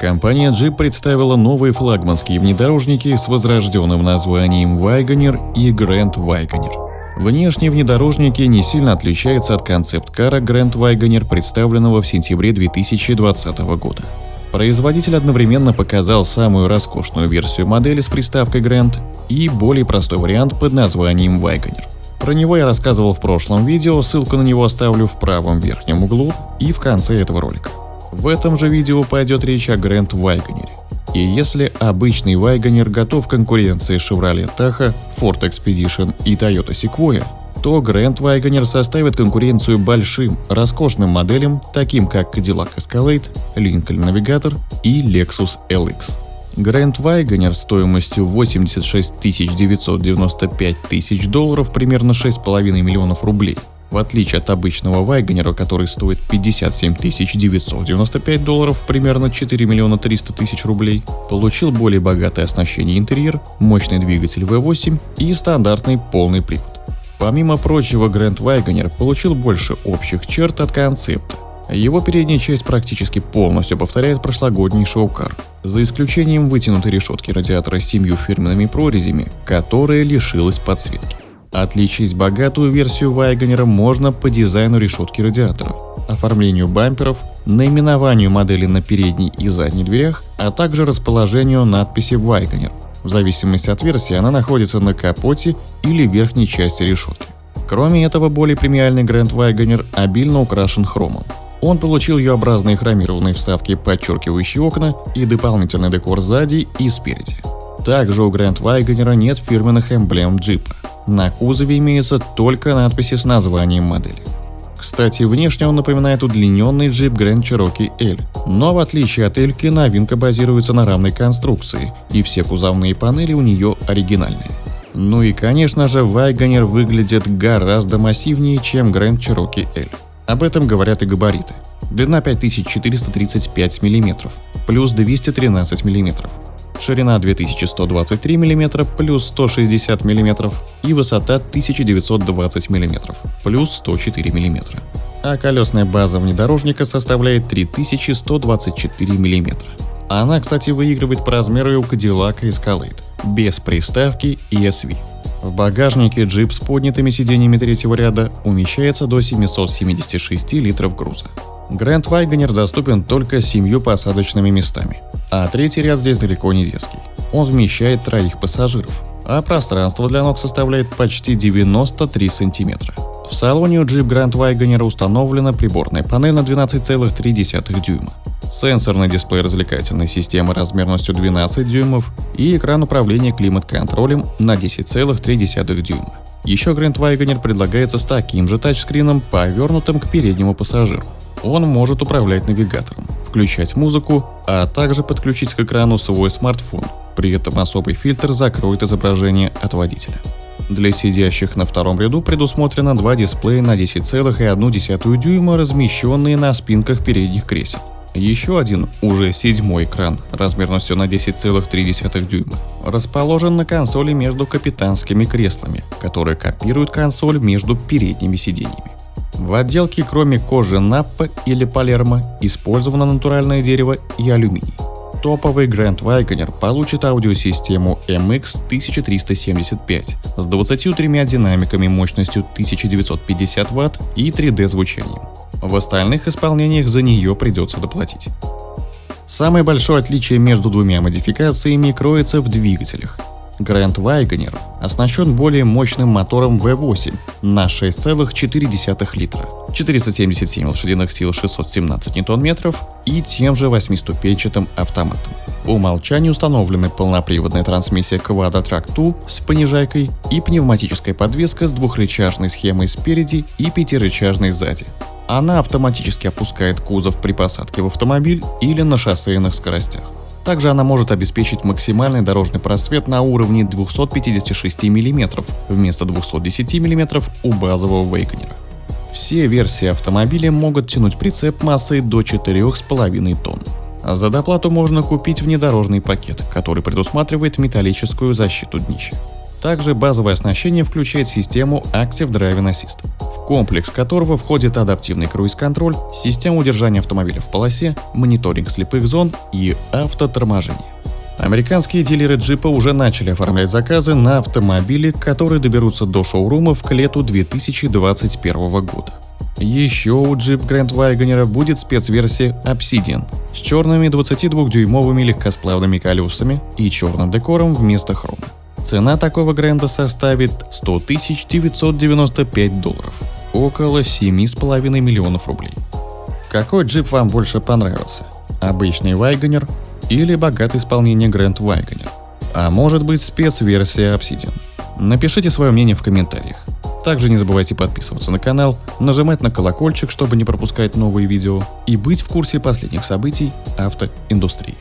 Компания Jeep представила новые флагманские внедорожники с возрожденным названием Wagoneer и Grand Wagoneer. Внешне внедорожники не сильно отличаются от концепт-кара Grand Wagoneer, представленного в сентябре 2020 года. Производитель одновременно показал самую роскошную версию модели с приставкой Grand и более простой вариант под названием Wagoneer. Про него я рассказывал в прошлом видео, ссылку на него оставлю в правом верхнем углу и в конце этого ролика. В этом же видео пойдет речь о Grand Wagoneer. И если обычный Wagoneer готов к конкуренции Chevrolet Tahoe, Ford Expedition и Toyota Sequoia, то Grand Wagoneer составит конкуренцию большим, роскошным моделям, таким как Cadillac Escalade, Lincoln Navigator и Lexus LX. Grand Wagoneer стоимостью 86 995 тысяч долларов, примерно 6,5 миллионов рублей, в отличие от обычного Wagoneer, который стоит 57 995 долларов, примерно 4 миллиона 300 тысяч рублей, получил более богатое оснащение интерьер, мощный двигатель V8 и стандартный полный привод. Помимо прочего, Grand Wagoneer получил больше общих черт от концепта. Его передняя часть практически полностью повторяет прошлогодний шоу-кар, за исключением вытянутой решетки радиатора с 7 фирменными прорезями, которая лишилась подсветки. Отличить богатую версию Wagoneer можно по дизайну решетки радиатора, оформлению бамперов, наименованию модели на передней и задней дверях, а также расположению надписи Wagoneer. В зависимости от версии она находится на капоте или верхней части решетки. Кроме этого, более премиальный Grand Wagoneer обильно украшен хромом. Он получил U-образные хромированные вставки, подчеркивающие окна, и дополнительный декор сзади и спереди. Также у Grand Wagoneer нет фирменных эмблем джипа. На кузове имеются только надписи с названием модели. Кстати, внешне он напоминает удлиненный джип Grand Cherokee L, но в отличие от L-ки новинка базируется на рамной конструкции, и все кузовные панели у нее оригинальные. Ну и конечно же, Wagoneer выглядит гораздо массивнее, чем Grand Cherokee L. Об этом говорят и габариты. Длина 5435 мм, плюс 213 мм. Ширина 2123 мм, плюс 160 мм. И высота 1920 мм, плюс 104 мм. А колесная база внедорожника составляет 3124 мм. Она, кстати, выигрывает по размеру и у Cadillac Escalade, без приставки ESV. В багажнике Jeep с поднятыми сиденьями третьего ряда умещается до 776 литров груза. Grand Wagoneer доступен только с 7 посадочными местами, а третий ряд здесь далеко не детский. Он вмещает 3 пассажиров, а пространство для ног составляет почти 93 сантиметра. В салоне у Jeep Grand Wagoneer установлена приборная панель на 12,3 дюйма, сенсорный дисплей развлекательной системы размерностью 12 дюймов и экран управления климат-контролем на 10,3 дюйма. Еще Grand Wagoneer предлагается с таким же тачскрином, повернутым к переднему пассажиру. Он может управлять навигатором, включать музыку, а также подключить к экрану свой смартфон. При этом особый фильтр закроет изображение от водителя. Для сидящих на втором ряду предусмотрено 2 дисплея на 10,1 дюйма, размещенные на спинках передних кресел. Еще один, уже 7-й экран, размерностью на 10,3 дюйма, расположен на консоли между капитанскими креслами, которые копируют консоль между передними сиденьями. В отделке, кроме кожи Наппа или Палермо, использовано натуральное дерево и алюминий. Топовый Grand Wagoneer получит аудиосистему MX1375 с 23 динамиками мощностью 1950 Вт и 3D-звучанием. В остальных исполнениях за нее придется доплатить. Самое большое отличие между двумя модификациями кроется в двигателях. Grand Wagoneer оснащен более мощным мотором V8 на 6,4 литра, 477 лошадиных сил, 617 Нм и тем же 8-ступенчатым автоматом. По умолчанию установлены полноприводная трансмиссия Quadra-Track 2 с понижайкой и пневматическая подвеска с двухрычажной схемой спереди и пятирычажной сзади. Она автоматически опускает кузов при посадке в автомобиль или на шоссейных скоростях. Также она может обеспечить максимальный дорожный просвет на уровне 256 мм вместо 210 мм у базового Wagoneer. Все версии автомобиля могут тянуть прицеп массой до 4,5 тонн. За доплату можно купить внедорожный пакет, который предусматривает металлическую защиту днища. Также базовое оснащение включает систему Active Driving Assist. В комплекс которого входит адаптивный круиз-контроль, система удержания автомобиля в полосе, мониторинг слепых зон и автоторможение. Американские дилеры джипа уже начали оформлять заказы на автомобили, которые доберутся до шоурумов к лету 2021 года. Еще у Jeep Grand Wagoner будет спецверсия Obsidian с черными 22-дюймовыми легкосплавными колесами и черным декором вместо хрома. Цена такого Грэнда составит $100 995, около 7,5 миллионов рублей. Какой джип вам больше понравился? Обычный Wagoner или богатое исполнение Grand Wagoner? А может быть спецверсия Obsidian? Напишите свое мнение в комментариях. Также не забывайте подписываться на канал, нажимать на колокольчик, чтобы не пропускать новые видео и быть в курсе последних событий автоиндустрии.